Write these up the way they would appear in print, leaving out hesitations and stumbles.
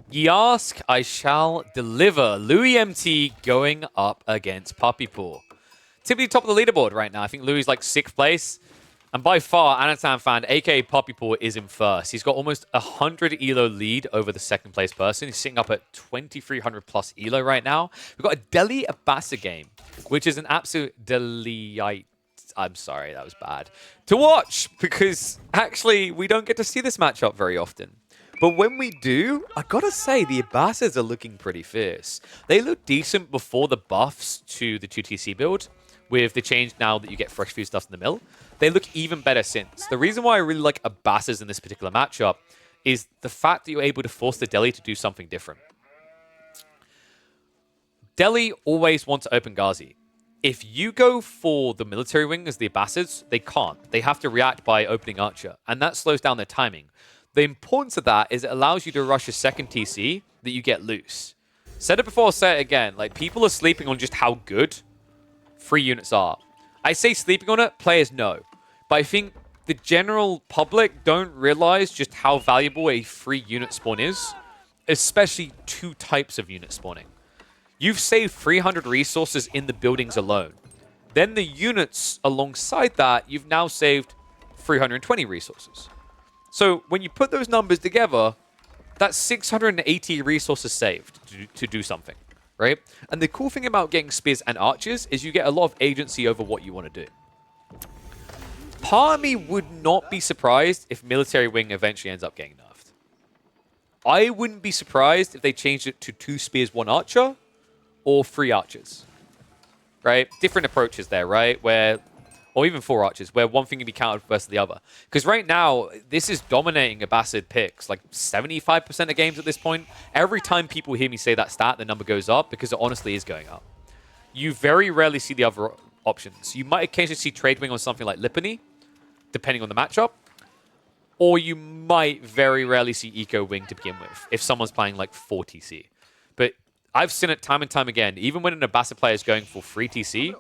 Ye ask, I shall deliver. Louis MT going up against Puppy Paw. Typically top of the leaderboard right now. I think Louis like 6th place. And by far, Anatan fan, aka Puppy Paw, is in first. He's got almost 100 ELO lead over the 2nd place person. He's sitting up at 2,300 plus ELO right now. We've got a Delhi Abbasid game, which is an absolute delight. I'm sorry, that was bad. To watch, because actually, we don't get to see this matchup very often. But when we do, I gotta say, the Abbasids are looking pretty fierce. They look decent before the buffs to the 2TC build, with the change now that you get fresh food stuff in the mill. They look even better since. The reason why I really like Abbasids in this particular matchup is the fact that you're able to force the Delhi to do something different. Delhi always want to open Ghazi. If you go for the military wing as the Abbasids, they can't. They have to react by opening Archer, and that slows down their timing. The importance of that is it allows you to rush a second TC that you get loose. Said it before, say it again. Like, people are sleeping on just how good free units are. I say sleeping on it, players know. But I think the general public don't realize just how valuable a free unit spawn is, especially 2 types of unit spawning. You've saved 300 resources in the buildings alone. Then the units alongside that, you've now saved 320 resources. So when you put those numbers together, that's 680 resources saved to do something, right? And the cool thing about getting spears and archers is you get a lot of agency over what you want to do. Part of me would not be surprised if military wing eventually ends up getting nerfed. I wouldn't be surprised if they changed it to 2 spears, 1 archer, or 3 archers, right? Different approaches there, right? Or even 4 archers, where one thing can be countered versus the other. Because right now, this is dominating Abbasid picks, like 75% of games at this point. Every time people hear me say that stat, the number goes up, because it honestly is going up. You very rarely see the other options. You might occasionally see Trade Wing on something like Lipany, depending on the matchup. Or you might very rarely see Eco Wing to begin with, if someone's playing like 4 TC. But I've seen it time and time again. Even when an Abbasid player is going for 3 TC,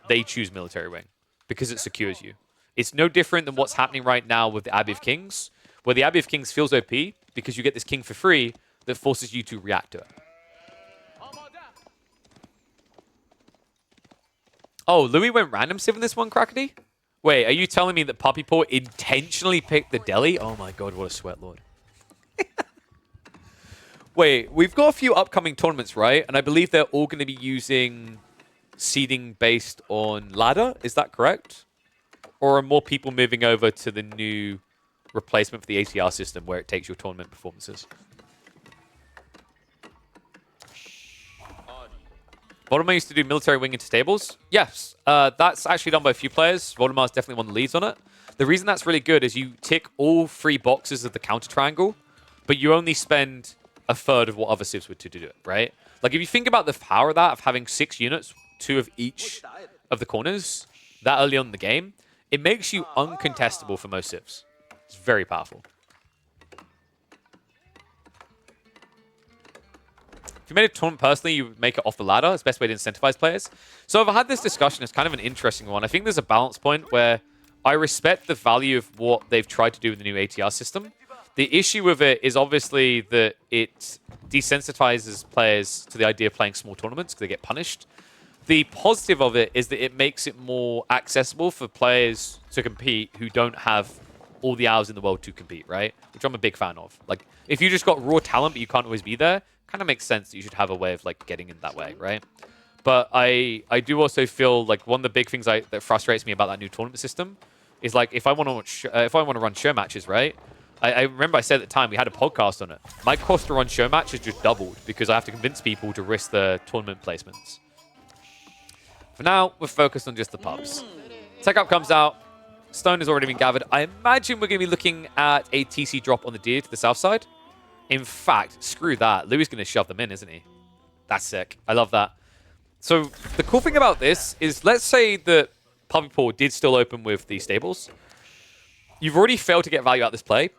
they choose Military Wing, because it secures you. It's no different than what's happening right now with the Abbey of Kings, where the Abbey of Kings feels OP because you get this king for free that forces you to react to it. Oh, Louis went random civ in this one, Crackety? Wait, are you telling me that Puppy Paw intentionally picked the Delhi? Oh my god, what a sweat lord. Wait, we've got a few upcoming tournaments, right? And I believe they're all going to be using seeding based on ladder. Is that correct? Or are more people moving over to the new replacement for the ATR system where it takes your tournament performances? Voldemar used to do military wing into stables. Yes, that's actually done by a few players. Voldemar's definitely one of the leads on it. The reason that's really good is you tick all 3 boxes of the counter triangle, but you only spend a third of what other civs would to do it, right? Like, if you think about the power of that, of having 6 units, 2 of each of the corners, that early on in the game, it makes you uncontestable for most civs. It's very powerful. If you made a tournament personally, you would make it off the ladder. It's the best way to incentivize players. So I've had this discussion. It's kind of an interesting one. I think there's a balance point where I respect the value of what they've tried to do with the new ATR system. The issue with it is obviously that it desensitizes players to the idea of playing small tournaments because they get punished. The positive of it is that it makes it more accessible for players to compete who don't have all the hours in the world to compete, right? Which I'm a big fan of. Like, if you just got raw talent but you can't always be there, kind of makes sense that you should have a way of like getting in that way, right? But I do also feel like one of the big things that frustrates me about that new tournament system is like if I want to run show matches, right? I remember I said at the time we had a podcast on it. My cost to run show matches just doubled because I have to convince people to risk the tournament placements. For now, we're focused on just the pubs. Tech Up comes out. Stone has already been gathered. I imagine we're going to be looking at a TC drop on the deer to the south side. In fact, screw that. Louis is going to shove them in, isn't he? That's sick. I love that. So the cool thing about this is, let's say that Puppy Paw did still open with the stables. You've already failed to get value out of this play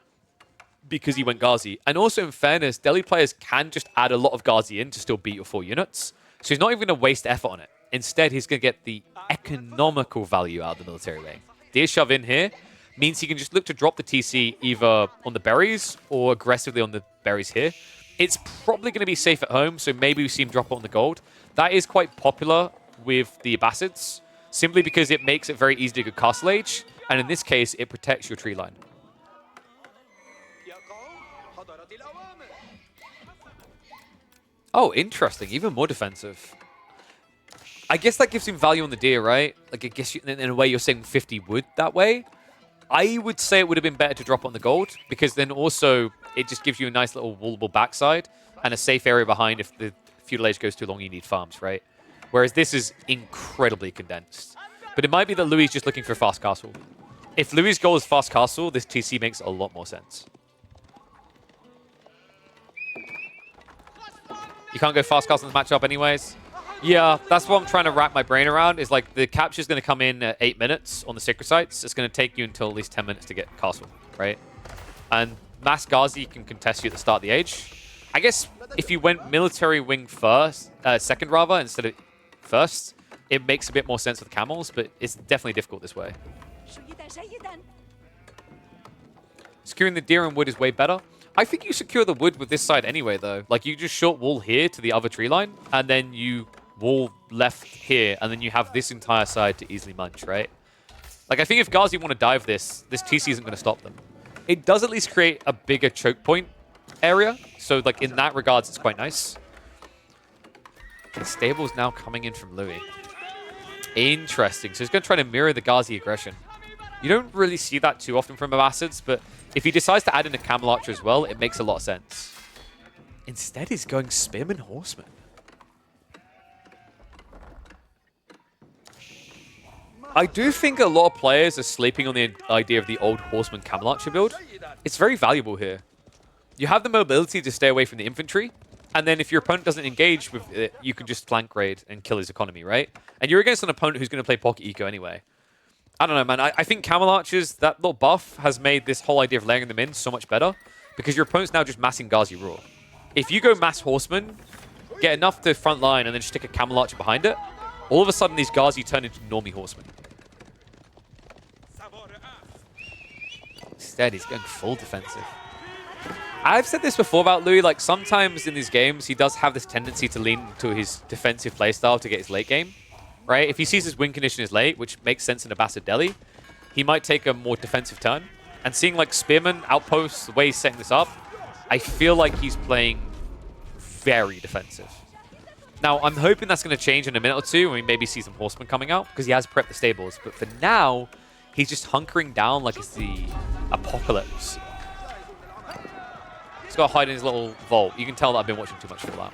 because he went Ghazi. And also, in fairness, Delhi players can just add a lot of Ghazi in to still beat your 4 units. So he's not even going to waste effort on it. Instead, he's going to get the economical value out of the military wing. Deer shove in here means he can just look to drop the TC either on the berries or aggressively on the berries here. It's probably going to be safe at home, so maybe we see him drop it on the gold. That is quite popular with the Abbasids, simply because it makes it very easy to go Castle Age, and in this case, it protects your tree line. Oh, interesting. Even more defensive. I guess that gives him value on the deer, right? Like, I guess in a way you're saying 50 wood that way. I would say it would have been better to drop on the gold, because then also it just gives you a nice little wallable backside and a safe area behind if the feudal age goes too long, you need farms, right? Whereas this is incredibly condensed. But it might be that Louis is just looking for a fast castle. If Louis' goal is fast castle, this TC makes a lot more sense. You can't go fast castle in this matchup anyways. Yeah, that's what I'm trying to wrap my brain around, is like the capture is going to come in at 8 minutes on the sacred sites. It's going to take you until at least 10 minutes to get castle, right? And Mass Ghazi can contest you at the start of the age. I guess if you went military wing first, second rather, instead of first, it makes a bit more sense with camels, but it's definitely difficult this way. Securing the deer and wood is way better. I think you secure the wood with this side anyway, though. Like, you just short wall here to the other tree line, and then you wall left here, and then you have this entire side to easily munch, right? Like, I think if Ghazi want to dive this TC isn't going to stop them. It does at least create a bigger choke point area, so, like, in that regards, it's quite nice. The stable's now coming in from Louis. Interesting. So he's going to try to mirror the Ghazi aggression. You don't really see that too often from Abbasids, but if he decides to add in a Camel Archer as well, it makes a lot of sense. Instead, he's going Spearman Horseman. I do think a lot of players are sleeping on the idea of the old Horseman Camel Archer build. It's very valuable here. You have the mobility to stay away from the infantry, and then if your opponent doesn't engage with it, you can just flank raid and kill his economy, right? And you're against an opponent who's going to play Pocket Eco anyway. I don't know, man. I think Camel Archers, that little buff, has made this whole idea of layering them in so much better, because your opponent's now just massing Ghazi Raw. If you go mass Horseman, get enough to front line, and then stick a Camel Archer behind it, all of a sudden these Ghazi turn into normie Horsemen. Instead, he's going full defensive. I've said this before about Louis, like, sometimes in these games, he does have this tendency to lean to his defensive playstyle to get his late game. Right? If he sees his win condition is late, which makes sense in Abbasid Delhi, he might take a more defensive turn. And seeing like Spearman outposts, the way he's setting this up, I feel like he's playing very defensive. Now, I'm hoping that's going to change in a minute or two when we maybe see some horsemen coming out, because he has prepped the stables. But for now, he's just hunkering down like it's the apocalypse. He's got to hide in his little vault. You can tell that I've been watching too much for that.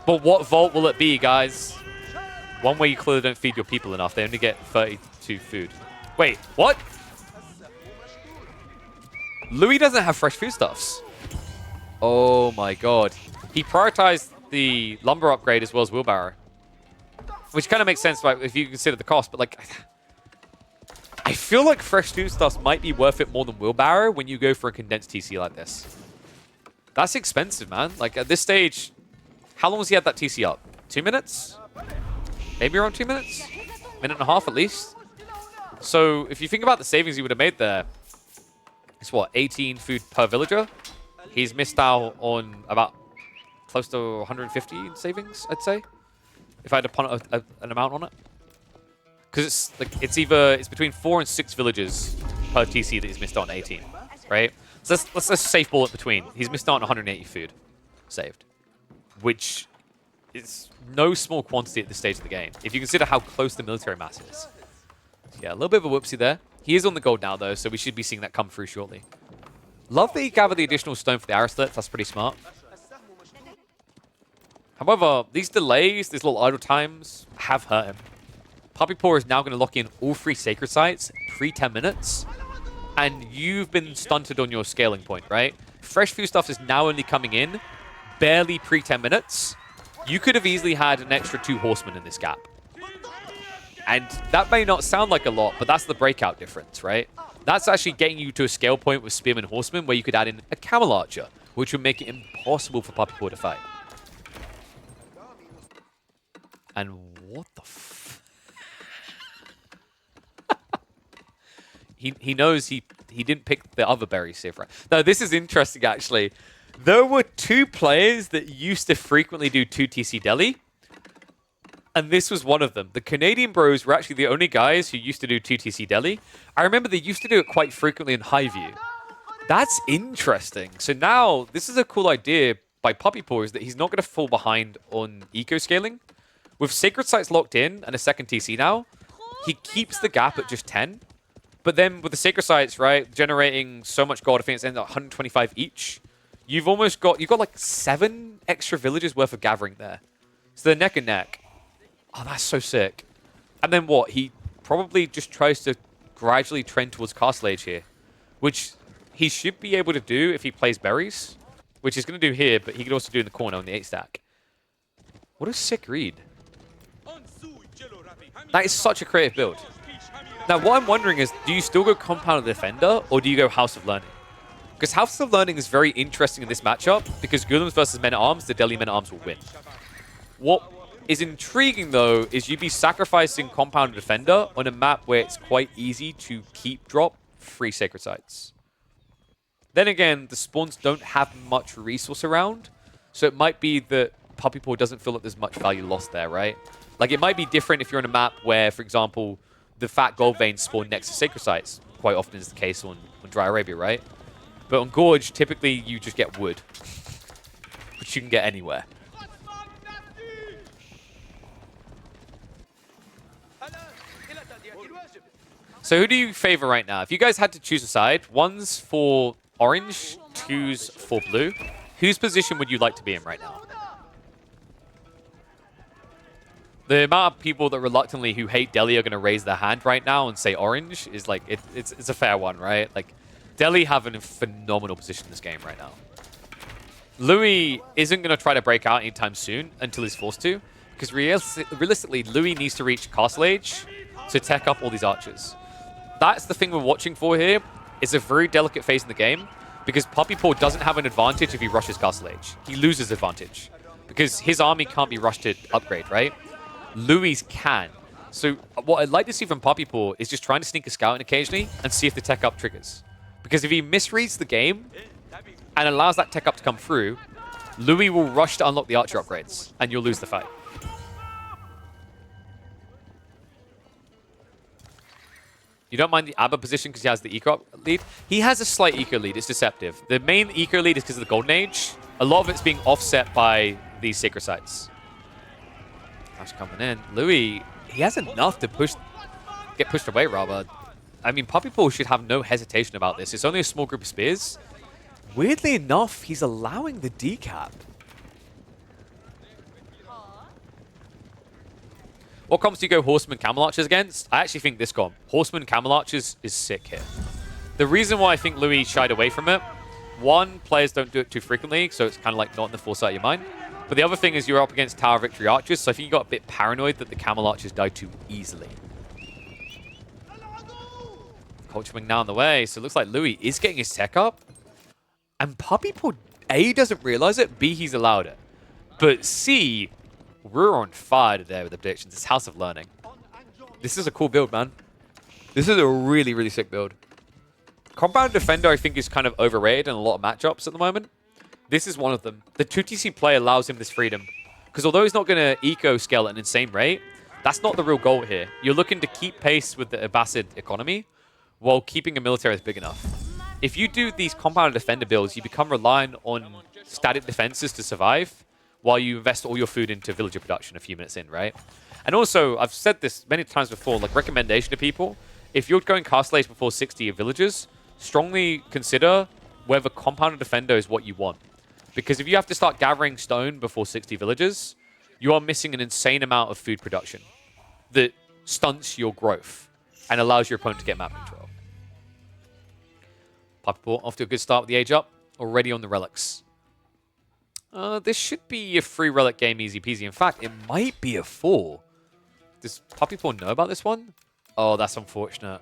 But what vault will it be, guys? One way you clearly don't feed your people enough. They only get 32 food. Wait, what? Louis doesn't have fresh foodstuffs. Oh my god. He prioritized the lumber upgrade as well as wheelbarrow. Which kind of makes sense, right, if you consider the cost, but like, I feel like fresh foodstuffs might be worth it more than wheelbarrow when you go for a condensed TC like this. That's expensive, man. Like, at this stage, how long has he had that TC up? 2 minutes? Maybe around 2 minutes? Minute and a half at least. So if you think about the savings he would have made there, it's what, 18 food per villager? He's missed out on about close to 150 in savings, I'd say, if I had to punt an amount on it. Because it's like it's between 4 and 6 villages per TC that he's missed out on 18, right? So let's safe ball it between. He's missed out on 180 food saved, which is no small quantity at this stage of the game, if you consider how close the military mass is. Yeah, a little bit of a whoopsie there. He is on the gold now, though, so we should be seeing that come through shortly. Love that he gathered the additional stone for the arrow slits. That's pretty smart. However, these delays, these little idle times, have hurt him. Puppy Paw is now going to lock in all 3 sacred sites pre-10 minutes, and you've been stunted on your scaling point, right? Fresh food stuff is now only coming in barely pre-10 minutes. You could have easily had an extra 2 horsemen in this gap. And that may not sound like a lot, but that's the breakout difference, right? That's actually getting you to a scale point with Spearman Horseman where you could add in a Camel Archer, which would make it impossible for Puppy Paw to fight. And what the f... he knows he didn't pick the other berry safe, right? No, this is interesting, actually. There were two players that used to frequently do 2TC Delhi, and this was one of them. The Canadian bros were actually the only guys who used to do 2TC Delhi. I remember they used to do it quite frequently in Highview. That's interesting. So now, this is a cool idea by Puppy Paw, is that he's not going to fall behind on eco-scaling. With Sacred Sites locked in and a second TC now, he keeps the gap at just 10. But then with the Sacred Sites, right, generating so much gold, I think it's ended at 125 each, you've got like 7 extra villages worth of gathering there. So they're neck and neck. Oh, that's so sick. And then what? He probably just tries to gradually trend towards Castle Age here, which he should be able to do if he plays berries, which he's going to do here, but he could also do in the corner on the 8 stack. What a sick read. That is such a creative build. Now, what I'm wondering is, do you still go Compound Defender, or do you go House of Learning? Because House of Learning is very interesting in this matchup, because Golems versus Men-at-Arms, the Delhi Men-at-Arms will win. What is intriguing, though, is you'd be sacrificing Compound Defender on a map where it's quite easy to keep drop free Sacred Sites. Then again, the spawns don't have much resource around, so it might be that Puppy Paw doesn't feel like there's much value lost there, right? Like, it might be different if you're on a map where, for example, the fat gold veins spawn next to Sacred Sites. Quite often is the case on Dry Arabia, right? But on Gorge, typically you just get wood, which you can get anywhere. So who do you favor right now? If you guys had to choose a side, one's for orange, two's for blue. Whose position would you like to be in right now? The amount of people that reluctantly who hate Delhi are going to raise their hand right now and say orange is like, it's a fair one, right? Like, Delhi have a phenomenal position in this game right now. Louis isn't going to try to break out anytime soon until he's forced to, because realistically, Louis needs to reach Castle Age to tech up all these archers. That's the thing we're watching for here. It's a very delicate phase in the game, because Puppy Paw doesn't have an advantage if he rushes Castle Age. He loses advantage, because his army can't be rushed to upgrade, right? Louis can. So what I'd like to see from Puppy Paw is just trying to sneak a scout in occasionally and see if the tech up triggers. Because if he misreads the game and allows that tech up to come through, Louis will rush to unlock the archer upgrades, and you'll lose the fight. You don't mind the Abba position because he has the eco lead? He has a slight eco lead. It's deceptive. The main eco lead is because of the Golden Age. A lot of it's being offset by these Sacred Sites. That's coming in. Louis, he has enough to get pushed away, rather. I mean, Puppy Paw should have no hesitation about this. It's only a small group of spears. Weirdly enough, he's allowing the decap. What comps do you go Horseman Camel Archers against? I actually think this comp, Horseman Camel Archers, is sick here. The reason why I think Louis shied away from it, one, players don't do it too frequently, so it's kind of like not in the foresight of your mind. But the other thing is you're up against Tower Victory Archers, so I think you got a bit paranoid that the Camel Archers die too easily. Culture Wing now on the way, so it looks like Louis is getting his tech up. And Puppy Paw, A, doesn't realize it, B, he's allowed it. But C, we're on fire today with the predictions. It's House of Learning. This is a cool build, man. This is a really, really sick build. Compound Defender, I think, is kind of overrated in a lot of matchups at the moment. This is one of them. The 2TC play allows him this freedom. Because although he's not going to eco-scale at an insane rate, that's not the real goal here. You're looking to keep pace with the Abbasid economy while keeping a military that's big enough. If you do these Compound Defender builds, you become reliant on static defenses to survive while you invest all your food into villager production a few minutes in, right? And also, I've said this many times before, like recommendation to people, if you're going Castle Age before 60 villagers, strongly consider whether Compound Defender is what you want. Because if you have to start gathering stone before 60 villagers, you are missing an insane amount of food production that stunts your growth and allows your opponent to get map control. Puppy Paw off to a good start with the age up, already on the relics. This should be a free relic game, easy peasy. In fact, it might be a 4. Does Puppy Paw know about this one? Oh, that's unfortunate.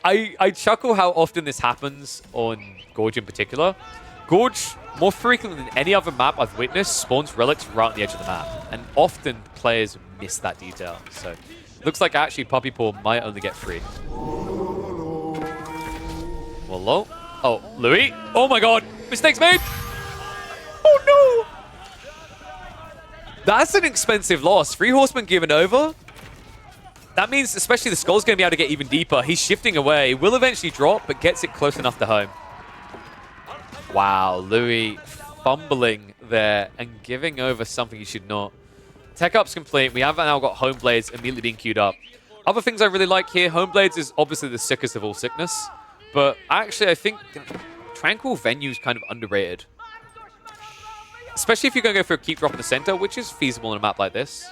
I chuckle how often this happens on Gorge in particular. Gorge, more frequently than any other map I've witnessed, spawns relics right on the edge of the map. And often players miss that detail. So, looks like actually Puppy Paw might only get 3. Hello? Oh, Louis? Oh my god! Mistakes made. Oh, no. That's an expensive loss. 3 horsemen given over. That means especially the Skull's going to be able to get even deeper. He's shifting away. Will eventually drop, but gets it close enough to home. Wow, Louis fumbling there and giving over something he should not. Tech up's complete. We have now got Home Blades immediately being queued up. Other things I really like here, Home Blades is obviously the sickest of all sickness. But actually, I think Tranquil Venue is kind of underrated. Especially if you're going to go for a keep drop in the center, which is feasible on a map like this.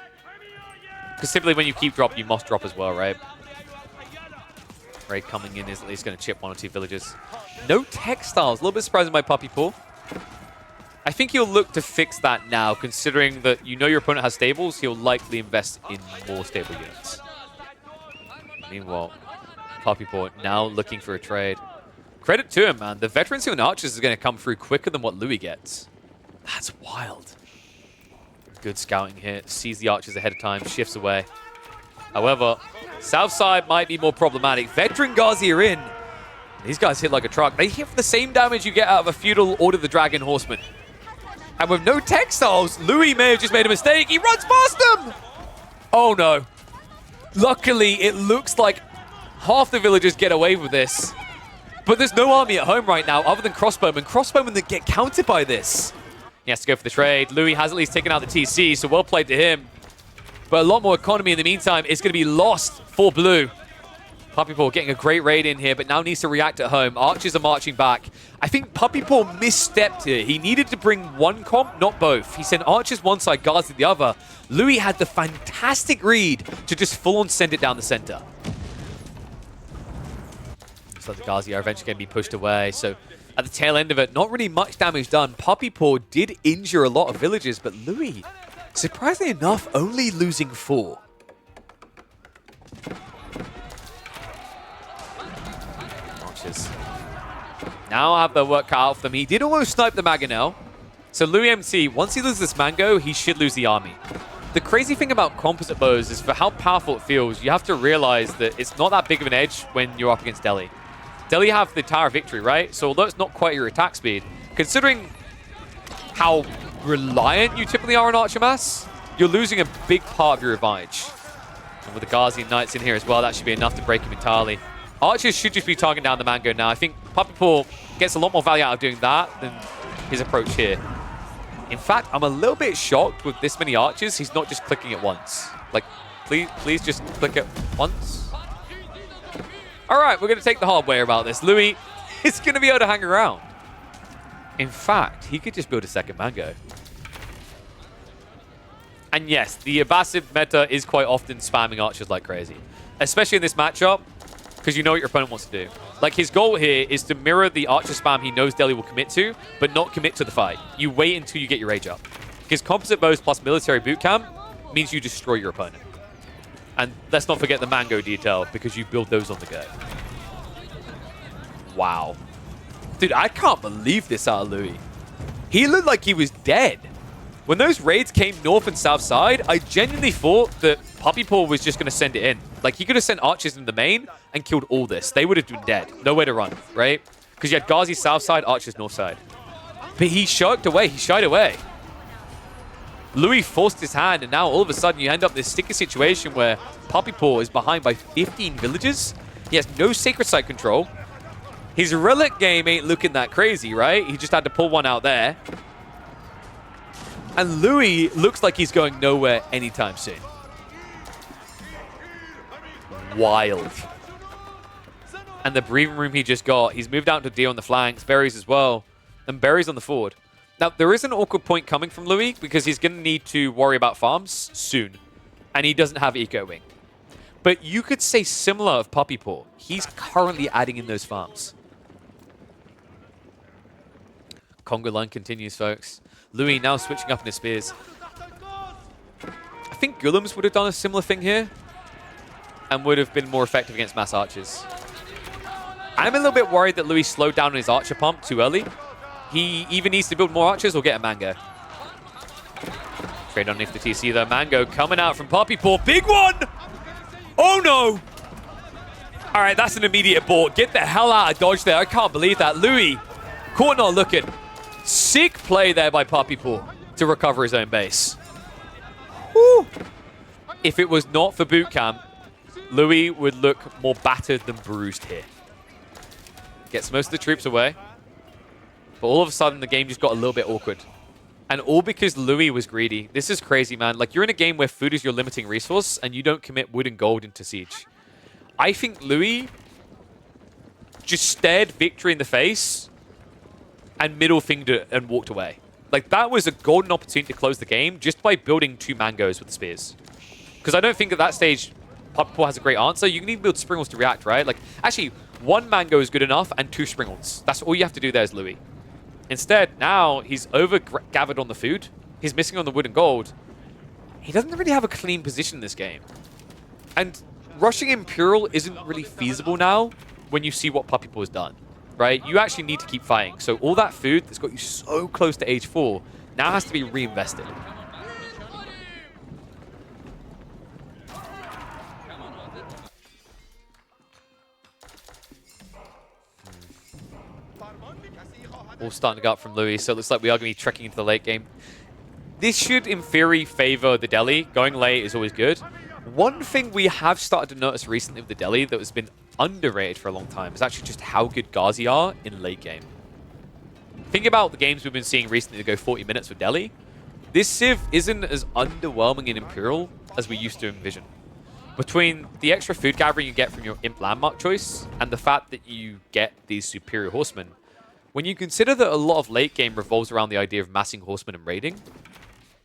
Because simply when you keep drop, you must drop as well, right? Ray coming in is at least going to chip 1 or 2 villages. No textiles. A little bit surprising by Puppy Paw. I think he'll look to fix that now, considering that you know your opponent has stables. He'll likely invest in more stable units. Meanwhile, Puppy Paw now looking for a trade. Credit to him, man. The Veterancy on Archers is going to come through quicker than what Louis gets. That's wild. Good scouting here. Sees the Archers ahead of time. Shifts away. However, south side might be more problematic. Veteran Ghazi are in. These guys hit like a truck. They hit for the same damage you get out of a feudal Order of the Dragon horseman. And with no textiles, Louis may have just made a mistake. He runs past them! Oh no. Luckily, it looks like half the villagers get away with this. But there's no army at home right now other than crossbowmen. Crossbowmen that get countered by this. He has to go for the trade. Louis has at least taken out the TC, so well played to him. But a lot more economy in the meantime is going to be lost for blue. Puppy Paw getting a great raid in here, but now needs to react at home. Archers are marching back. I think Puppy Paw misstepped here. He needed to bring one comp, not both. He sent Archers one side, Guards the other. Louis had the fantastic read to just full-on send it down the center. So the Ghazi are eventually going to be pushed away. So at the tail end of it, not really much damage done. Puppy Paw did injure a lot of villages, but Louis, surprisingly enough, only losing 4. Archers now have their work cut out for them. He did almost snipe the Mangonel. So Louis MC, once he loses this Mango, he should lose the army. The crazy thing about composite bows is for how powerful it feels, you have to realize that it's not that big of an edge when you're up against Delhi. Delhi have the Tower of Victory, right? So although it's not quite your attack speed, considering how reliant you typically are on Archer Mass, you're losing a big part of your advantage. And with the Ghazi Knights in here as well, that should be enough to break him entirely. Archers should just be targeting down the Mango now. I think Puppy Paw gets a lot more value out of doing that than his approach here. In fact, I'm a little bit shocked with this many Archers, he's not just clicking it once. Like, please just click it once. All right, we're going to take the hard way about this. Louis is going to be able to hang around. In fact, he could just build a second Mango. And yes, the Abbasid meta is quite often spamming Archers like crazy. Especially in this matchup, because you know what your opponent wants to do. Like, his goal here is to mirror the Archer spam he knows Delhi will commit to, but not commit to the fight. You wait until you get your rage up. Because composite bows plus military boot camp means you destroy your opponent. And let's not forget the Mango detail, because you build those on the go. Wow. Dude, I can't believe this out of Louis. He looked like he was dead. When those raids came north and south side, I genuinely thought that Puppy Paw was just going to send it in. Like, he could have sent Archers in the main and killed all this. They would have been dead. Nowhere to run, right? Because you had Ghazi south side, Archers north side. But he shirked away. He shied away. Louis forced his hand, and now all of a sudden you end up in this sticky situation where Puppy Paw is behind by 15 villages. He has no sacred site control. His relic game ain't looking that crazy, right? He just had to pull one out there. And Louis looks like he's going nowhere anytime soon. Wild. And the breathing room he just got, he's moved out to deal on the flanks, berries as well, and berries on the forward. Now, there is an awkward point coming from Louis because he's going to need to worry about farms soon. And he doesn't have Eco Wing. But you could say similar of Puppy Paw. He's currently adding in those farms. Congo line continues, folks. Louis now switching up in his spears. I think Gullums would have done a similar thing here and would have been more effective against mass archers. I'm a little bit worried that Louis slowed down on his archer pump too early. He either needs to build more archers or get a Mango. Trade underneath the TC though. Mango coming out from Puppy Paw. Big one! Oh no! Alright, that's an immediate abort. Get the hell out of dodge there. I can't believe that. Louis, caught not looking. Sick play there by Puppy Paw to recover his own base. Woo. If it was not for boot camp, Louis would look more battered than bruised here. Gets most of the troops away. But all of a sudden, the game just got a little bit awkward. And all because Louis was greedy. This is crazy, man. Like, you're in a game where food is your limiting resource, and you don't commit wood and gold into siege. I think Louis just stared victory in the face and middle fingered and walked away. Like, that was a golden opportunity to close the game just by building 2 mangoes with the spears. Because I don't think at that stage, Puppy Paw has a great answer. You can even build springles to react, right? Like, actually, 1 mango is good enough and 2 springles. That's all you have to do there is Louis. Instead, now he's over-gathered on the food. He's missing on the wood and gold. He doesn't really have a clean position in this game. And rushing Imperial isn't really feasible now when you see what Puppy Paw has done, right? You actually need to keep fighting. So all that food that's got you so close to age 4 now has to be reinvested. All starting to go up from Louis, so it looks like we are going to be trekking into the late game. This should, in theory, favor the Delhi. Going late is always good. One thing we have started to notice recently with the Delhi that has been underrated for a long time is actually just how good Ghazi are in late game. Think about the games we've been seeing recently to go 40 minutes with Delhi. This Civ isn't as underwhelming in Imperial as we used to envision. Between the extra food gathering you get from your Imp landmark choice and the fact that you get these superior horsemen, when you consider that a lot of late game revolves around the idea of massing horsemen and raiding,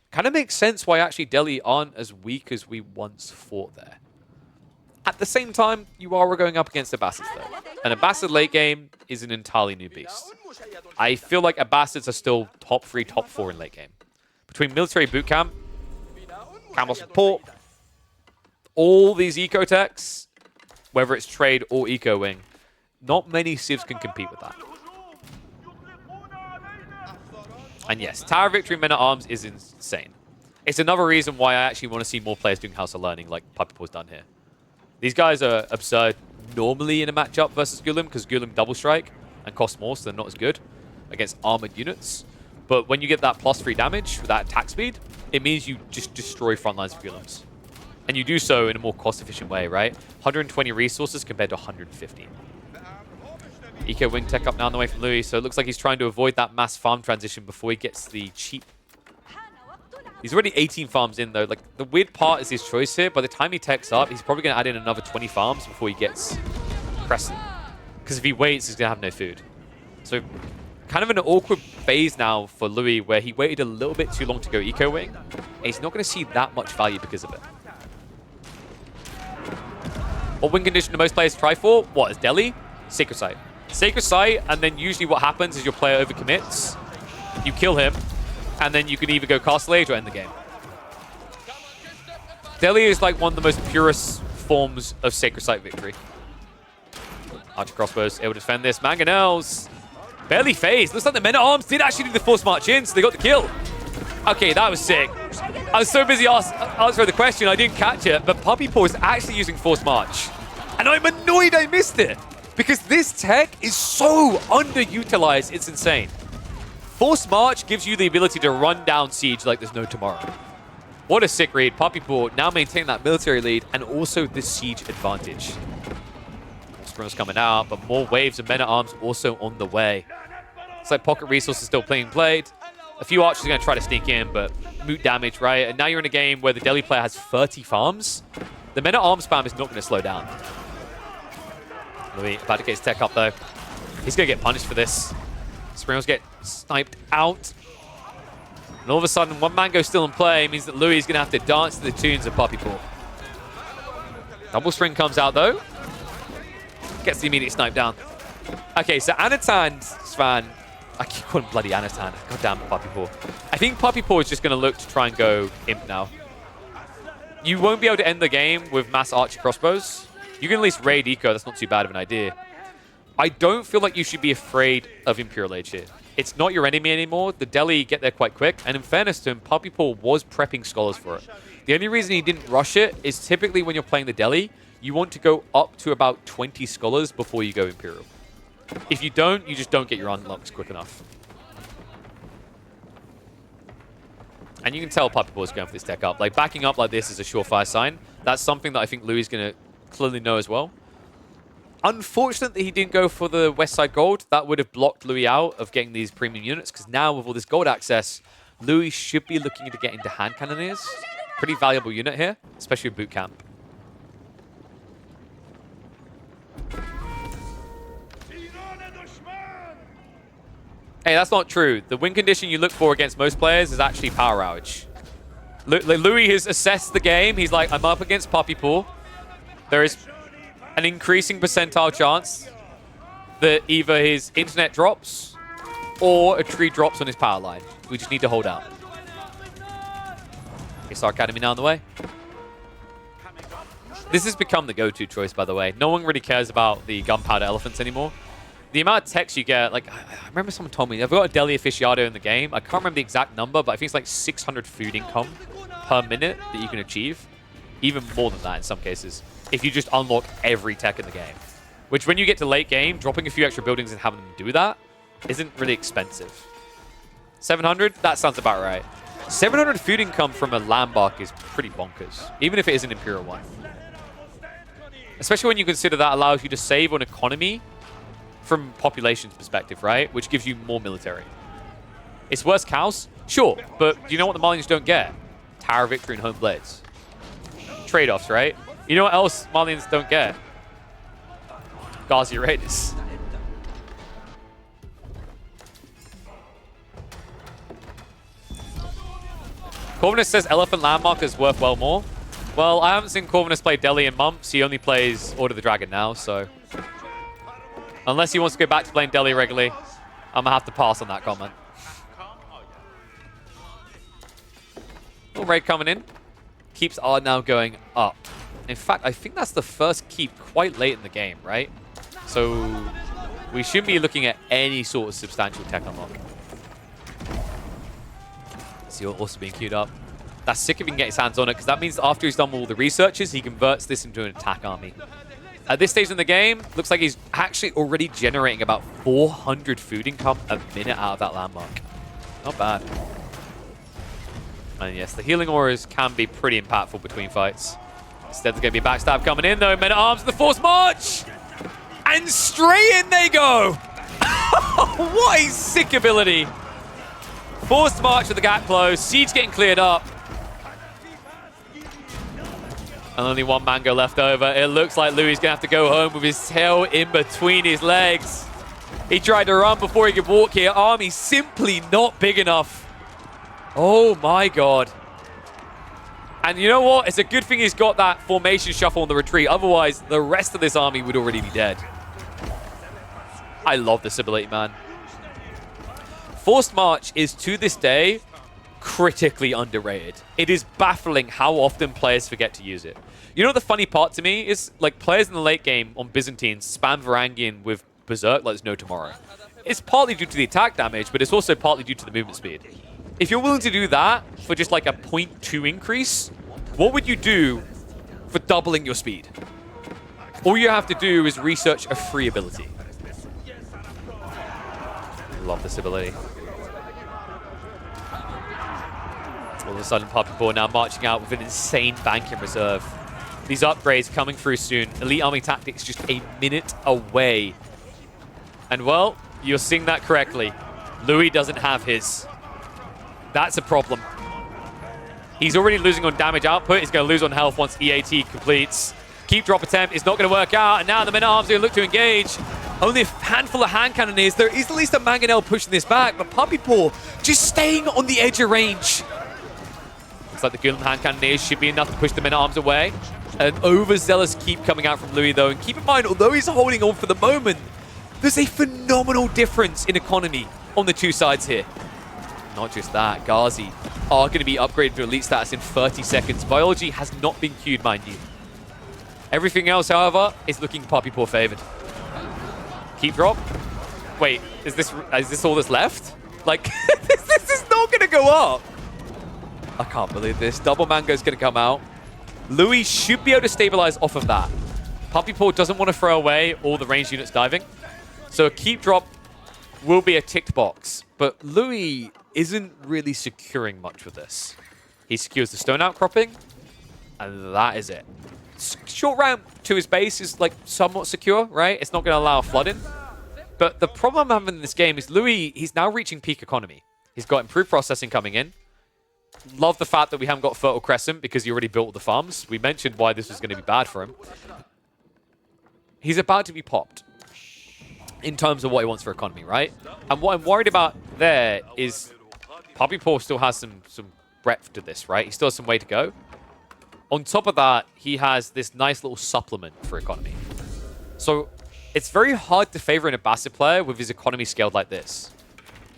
kind of makes sense why actually Delhi aren't as weak as we once thought there. At the same time, you are going up against Abbasid though. And Abbasid late game is an entirely new beast. I feel like Abbasids are still top 3, top 4 in late game. Between military boot camp, camel support, all these eco techs, whether it's trade or eco wing, not many civs can compete with that. And yes, Tower Victory Men at Arms is insane. It's another reason why I actually want to see more players doing House of Learning like Puppy Paw's done here. These guys are absurd normally in a matchup versus Gulim because Gulim double strike and cost more, so they're not as good against armored units. But when you get that +3 damage with that attack speed, it means you just destroy front lines of Gulims. And you do so in a more cost-efficient way, right? 120 resources compared to 150. Eco wing tech up now on the way from Louis, so it looks like he's trying to avoid that mass farm transition before he gets the cheap. He's already 18 farms in though. Like, the weird part is his choice here. By the time he techs up, he's probably going to add in another 20 farms before he gets Crescent. Because if he waits, he's going to have no food. So kind of an awkward phase now for Louis where he waited a little bit too long to go eco wing. And he's not going to see that much value because of it. What win condition do most players try for? What is Delhi? Sacred Site. Sacred Site, and then usually what happens is your player overcommits, you kill him, and then you can either go Castle Age or end the game. Delhi is like one of the most purest forms of Sacred Site victory. Archer Crossbows able to defend this. Mangonels barely phased. Looks like the Men at Arms did actually do the force march in, so they got the kill. Okay, that was sick. I was so busy answering the question, I didn't catch it, but Puppy Paw is actually using force march. And I'm annoyed I missed it. Because this tech is so underutilized, it's insane. Force March gives you the ability to run down siege like there's no tomorrow. What a sick read. Puppy Paw now maintaining that military lead and also the siege advantage. Springs coming out, but more waves of Men at Arms also on the way. It's like pocket resources still being played. A few archers are going to try to sneak in, but moot damage, right? And now you're in a game where the Delhi player has 30 farms. The Men at Arms spam is not going to slow down. Louis about to get his tech up though. He's going to get punished for this. Springs get sniped out. And all of a sudden, one mango still in play means that Louis is going to have to dance to the tunes of Puppy Paw. Double string comes out though. Gets the immediate snipe down. Okay, so Anatan, Svan. I keep calling bloody Anatan. God damn it, Puppy Paw. I think Puppy Paw is just going to look to try and go Imp now. You won't be able to end the game with mass archer crossbows. You can at least raid eco. That's not too bad of an idea. I don't feel like you should be afraid of Imperial Age here. It's not your enemy anymore. The Delhi get there quite quick. And in fairness to him, Puppy Paw was prepping scholars for it. The only reason he didn't rush it is typically when you're playing the Delhi, you want to go up to about 20 scholars before you go Imperial. If you don't, you just don't get your unlocks quick enough. And you can tell Puppy Paw is going for this tech up. Like, backing up like this is a surefire sign. That's something that I think Louis is going to clearly know as well. Unfortunately, he didn't go for the West Side Gold. That would have blocked Louis out of getting these premium units, because now with all this gold access, Louis should be looking to get into hand cannoneers. Pretty valuable unit here, especially with boot camp. Hey, that's not true. The win condition you look for against most players is actually power outage. Louis has assessed the game. He's like, I'm up against Puppy Paw. There is an increasing percentile chance that either his internet drops or a tree drops on his power line. We just need to hold out. It's our academy now on the way. This has become the go-to choice, by the way. No one really cares about the gunpowder elephants anymore. The amount of text you get, like, I remember someone told me, I've got a deli aficionado in the game. I can't remember the exact number, but I think it's like 600 food income per minute that you can achieve. Even more than that in some cases, if you just unlock every tech in the game. Which, when you get to late game, dropping a few extra buildings and having them do that isn't really expensive. 700? That sounds about right. 700 food income from a landmark is pretty bonkers, even if it is an Imperial one. Especially when you consider that allows you to save on economy from population's perspective, right? Which gives you more military. It's worse cows? Sure, but do you know what the Malians don't get? Tower Victory and Home Blades. Trade-offs, right? You know what else Malians don't get? Ghazi Raiders. Corvinus says Elephant Landmark is worth well more. Well, I haven't seen Corvinus play Delhi in months. He only plays Order of the Dragon now, so... Unless he wants to go back to playing Delhi regularly, I'm going to have to pass on that comment. Little raid coming in. Keeps are now going up. In fact, I think that's the first keep quite late in the game, right? So we shouldn't be looking at any sort of substantial tech unlock. See, also being queued up. That's sick if he can get his hands on it, because that means after he's done all the researches, he converts this into an attack army. At this stage in the game, looks like he's actually already generating about 400 food income a minute out of that landmark. Not bad. And yes, the healing auras can be pretty impactful between fights. Instead, there's going to be a backstab coming in, though. Men-at-Arms, the Forced March! And straight in they go! What a sick ability! Forced March with the gap close. Siege getting cleared up. And only one mango left over. It looks like Louis is going to have to go home with his tail in between his legs. He tried to run before he could walk here. Army simply not big enough. Oh my god. And you know what? It's a good thing he's got that formation shuffle on the retreat. Otherwise, the rest of this army would already be dead. I love this ability, man. Forced March is, to this day, critically underrated. It is baffling how often players forget to use it. You know what the funny part to me is? Like, players in the late game on Byzantine spam Varangian with Berserk like there's no tomorrow. It's partly due to the attack damage, but it's also partly due to the movement speed. If you're willing to do that for just like a 0.2 increase, what would you do for doubling your speed? All you have to do is research a free ability. Love this ability. All of a sudden, Puppy Paw now marching out with an insane bank in reserve. These upgrades coming through soon. Elite Army Tactics just a minute away. And well, you're seeing that correctly. Louis doesn't have his. That's a problem. He's already losing on damage output. He's going to lose on health once EAT completes. Keep drop attempt is not going to work out. And now the Men-at-Arms are going to look to engage. Only a handful of hand cannoneers. There is at least a Mangonel pushing this back, but Puppy Paw just staying on the edge of range. Looks like the Gulen hand cannoneers should be enough to push the Men-at-Arms away. An overzealous keep coming out from Louis, though. And keep in mind, although he's holding on for the moment, there's a phenomenal difference in economy on the two sides here. Not just that, Ghazi are going to be upgraded to elite status in 30 seconds. Biology has not been queued, mind you. Everything else, however, is looking Puppy Paw favored. Keep drop. Wait, is this all that's left? Like, this is not going to go up. I can't believe this. Double Mango's going to come out. Louis should be able to stabilize off of that. Puppy Paw doesn't want to throw away all the ranged units diving. So a keep drop will be a ticked box. But Louis isn't really securing much with this. He secures the stone outcropping, and that is it. Short ramp to his base is like somewhat secure, right? It's not going to allow flooding. But the problem I'm having in this game is Louis, he's now reaching peak economy. He's got improved processing coming in. Love the fact that we haven't got Fertile Crescent because he already built the farms. We mentioned why this was going to be bad for him. He's about to be popped in terms of what he wants for economy, right? And what I'm worried about there is Puppy Paw still has some breadth to this, right? He still has some way to go. On top of that, he has this nice little supplement for economy. So it's very hard to favor an Abbasid player with his economy scaled like this.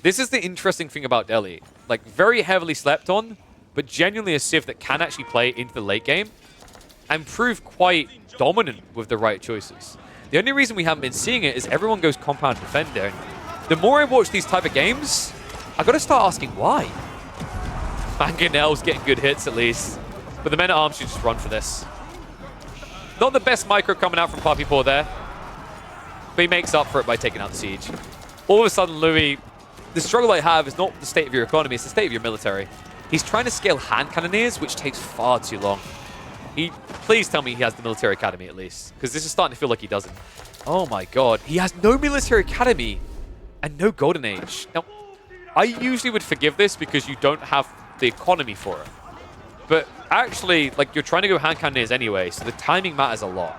This is the interesting thing about Delhi. Like, very heavily slept on, but genuinely a civ that can actually play into the late game and prove quite dominant with the right choices. The only reason we haven't been seeing it is everyone goes compound defender. The more I watch these type of games, I got to start asking why. Mangonel's getting good hits at least, but the men-at-arms should just run for this. Not the best micro coming out from Puppy Paw there, but he makes up for it by taking out the siege. All of a sudden, Louis, the struggle I have is not the state of your economy, it's the state of your military. He's trying to scale hand cannoneers, which takes far too long. Please tell me he has the military academy at least, because this is starting to feel like he doesn't. Oh my god, he has no military academy and no golden age. Now, I usually would forgive this because you don't have the economy for it. But actually, like, you're trying to go hand cannoneers anyway, so the timing matters a lot.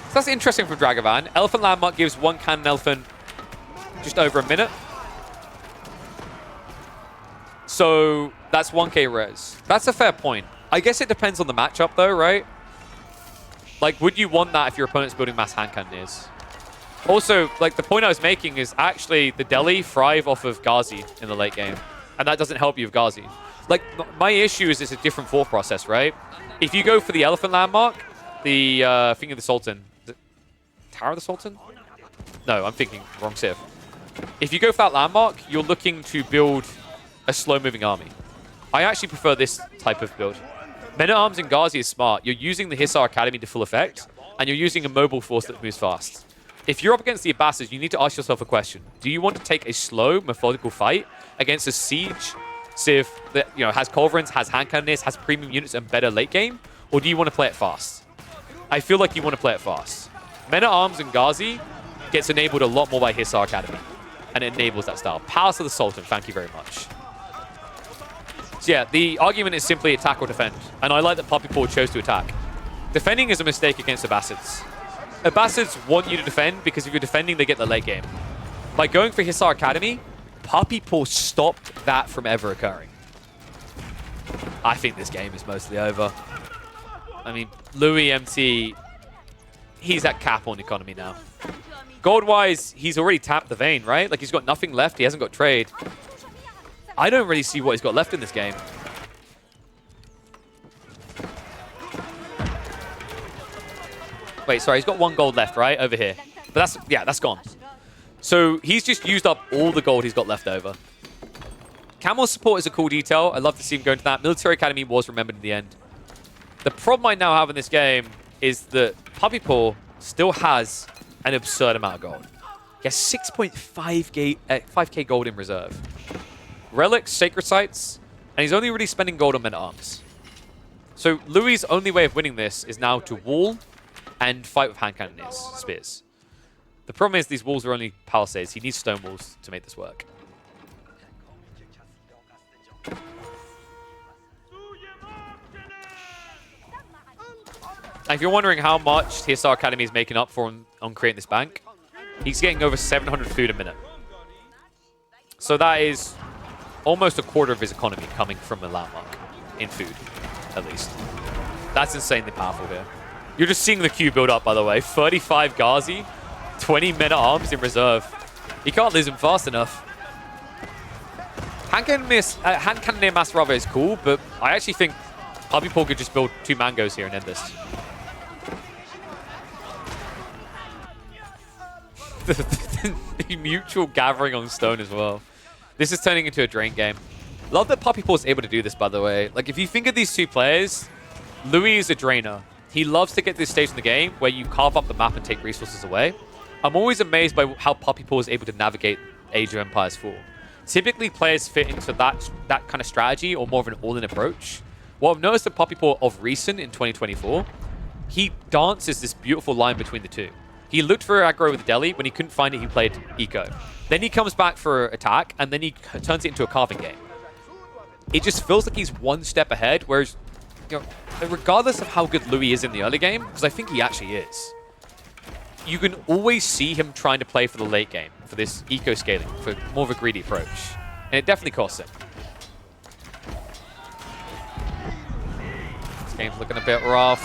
So that's interesting from Dragavan. Elephant Landmark gives one cannon elephant just over a minute. So that's 1k res. That's a fair point. I guess it depends on the matchup though, right? Like, would you want that if your opponent's building mass hand cannoneers? Also, like, the point I was making is actually the Delhi thrive off of Ghazi in the late game. And that doesn't help you with Ghazi. Like, my issue is it's a different thought process, right? If you go for the Elephant Landmark, the Thing of the Sultan, is it Tower of the Sultan? No, I'm thinking wrong civ. If you go for that landmark, you're looking to build a slow-moving army. I actually prefer this type of build. Men-at-Arms in Ghazi is smart. You're using the Hisar Academy to full effect, and you're using a mobile force that moves fast. If you're up against the Abbasids, you need to ask yourself a question. Do you want to take a slow, methodical fight against a siege civ that, you know, has culverins, has hand cannoneers, has premium units, and better late game? Or do you want to play it fast? I feel like you want to play it fast. Men-at-Arms in Ghazi gets enabled a lot more by Hisar Academy, and it enables that style. Palace of the Sultan, thank you very much. So yeah, the argument is simply attack or defend, and I like that Puppy Paw chose to attack. Defending is a mistake against Abbasids. Abbasids want you to defend because if you're defending, they get the late game. By going for Hisar Academy, Puppy Paw stopped that from ever occurring. I think this game is mostly over. I mean, Louis MT, he's at cap on economy now. Gold-wise, he's already tapped the vein, right? Like, he's got nothing left. He hasn't got trade. I don't really see what he's got left in this game. Wait, sorry, he's got 1 gold left, right? Over here. But that's, yeah, that's gone. So he's just used up all the gold he's got left over. Camel support is a cool detail. I'd love to see him go into that. Military Academy was remembered in the end. The problem I now have in this game is that Puppy Paw still has an absurd amount of gold. He has 6.5k gold in reserve. Relics, Sacred Sites, and he's only really spending gold on Men-at-Arms. So Louis' only way of winning this is now to wall and fight with hand cannoneers, spears. The problem is these walls are only palisades. He needs stone walls to make this work. Now, if you're wondering how much TSR Academy is making up for on creating this bank, he's getting over 700 food a minute. So that is almost a quarter of his economy coming from a landmark in food, at least. That's insanely powerful here. You're just seeing the queue build up, by the way. 35 Ghazi, 20 men-at-arms in reserve. You can't lose him fast enough. Hand Cannoneer Master Rava is cool, but I actually think Puppy Paw could just build 2 mangoes here and end this. The mutual gathering on stone as well. This is turning into a drain game. Love that Puppy Paw is able to do this, by the way. Like, if you think of these 2 players, Louis is a drainer. He loves to get to this stage in the game where you carve up the map and take resources away. I'm always amazed by how Puppy Paw is able to navigate Age of Empires 4. Typically, players fit into that kind of strategy or more of an all-in approach. What I've noticed with Puppy Paw of recent in 2024, he dances this beautiful line between the two. He looked for aggro with Delhi. When he couldn't find it, he played eco. Then he comes back for attack, and then he turns it into a carving game. It just feels like he's one step ahead, whereas, you know, regardless of how good Louis is in the early game, because I think he actually is, you can always see him trying to play for the late game, for this eco scaling, for more of a greedy approach. And it definitely costs him. This game's looking a bit rough.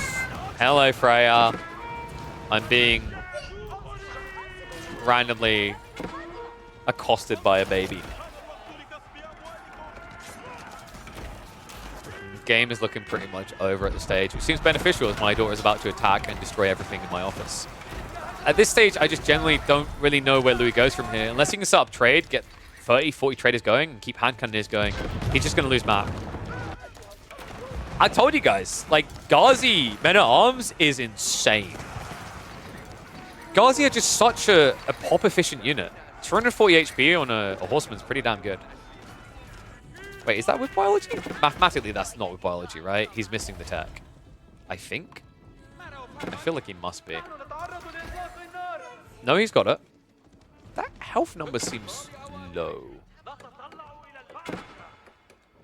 Hello, Freya. I'm being randomly accosted by a baby. The game is looking pretty much over at the stage, which seems beneficial as my daughter is about to attack and destroy everything in my office. At this stage, I just generally don't really know where Louis goes from here. Unless he can set up trade, get 30, 40 traders going, and keep hand cannoneers going, he's just going to lose map. I told you guys, like, Ghazi Men-at-Arms is insane. Ghazi are just such a pop-efficient unit. 240 HP on a horseman is pretty damn good. Wait, is that with biology? Mathematically, that's not with biology, right? He's missing the tech. I think? I feel like he must be. No, he's got it. That health number seems low.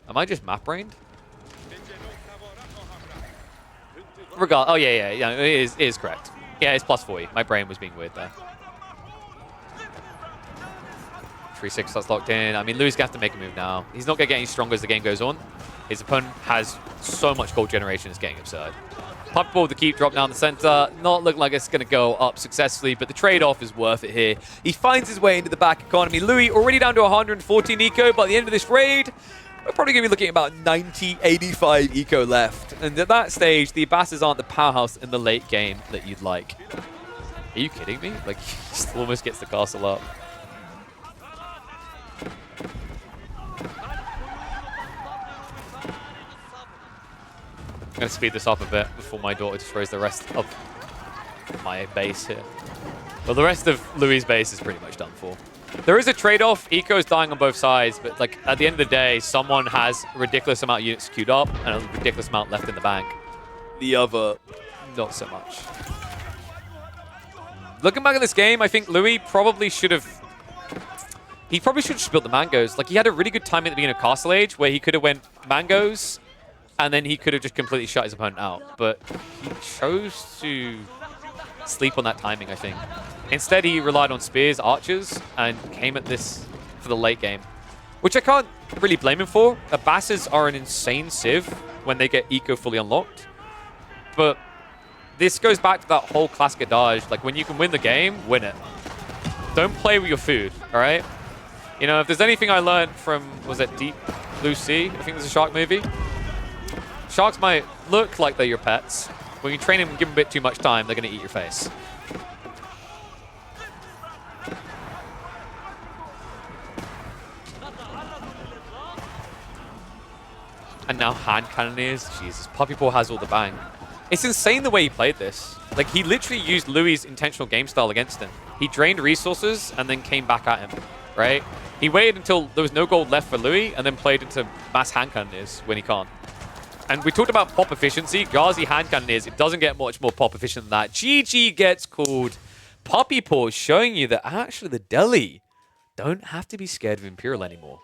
Am I just map-brained? Oh, yeah, it is correct. Yeah, it's plus 40. My brain was being weird there. 3-6 that's locked in. I mean, Louis going to have to make a move now. He's not going to get any stronger as the game goes on. His opponent has so much gold generation, it's getting absurd. Puppy Paw with the keep drop down the center. Not looking like it's going to go up successfully, but the trade-off is worth it here. He finds his way into the back economy. Louis already down to 114 eco. By the end of this raid, we're probably going to be looking at about 90, 85 eco left. And at that stage, the Abbasids aren't the powerhouse in the late game that you'd like. Are you kidding me? Like, he just almost gets the castle up. I'm going to speed this up a bit before my daughter destroys the rest of my base here. Well, the rest of Louis' base is pretty much done for. There is a trade-off. Eco is dying on both sides, but like at the end of the day, someone has a ridiculous amount of units queued up and a ridiculous amount left in the bank. The other, not so much. Looking back at this game, I think Louis probably should have... He probably should have just built the mangoes. Like, he had a really good time at the beginning of Castle Age where he could have went mangoes, and then he could have just completely shut his opponent out. But he chose to sleep on that timing, I think. Instead, he relied on spears, archers, and came at this for the late game, which I can't really blame him for. Abbasids are an insane civ when they get eco fully unlocked. But this goes back to that whole classic adage, like when you can win the game, win it. Don't play with your food, all right? You know, if there's anything I learned from, was it Deep Blue Sea? I think there's a shark movie. Sharks might look like they're your pets. When you train them and give them a bit too much time, they're going to eat your face. And now hand cannoneers. Jesus, Puppy Paw has all the bang. It's insane the way he played this. Like, he literally used Louis' intentional game style against him. He drained resources and then came back at him, right? He waited until there was no gold left for Louis and then played into mass hand cannoneers when he can't. And we talked about pop efficiency. Ghazi hand cannoneers, it doesn't get much more pop efficient than that. GG gets called. Puppy Paw showing you that actually the Delhi don't have to be scared of Imperial anymore.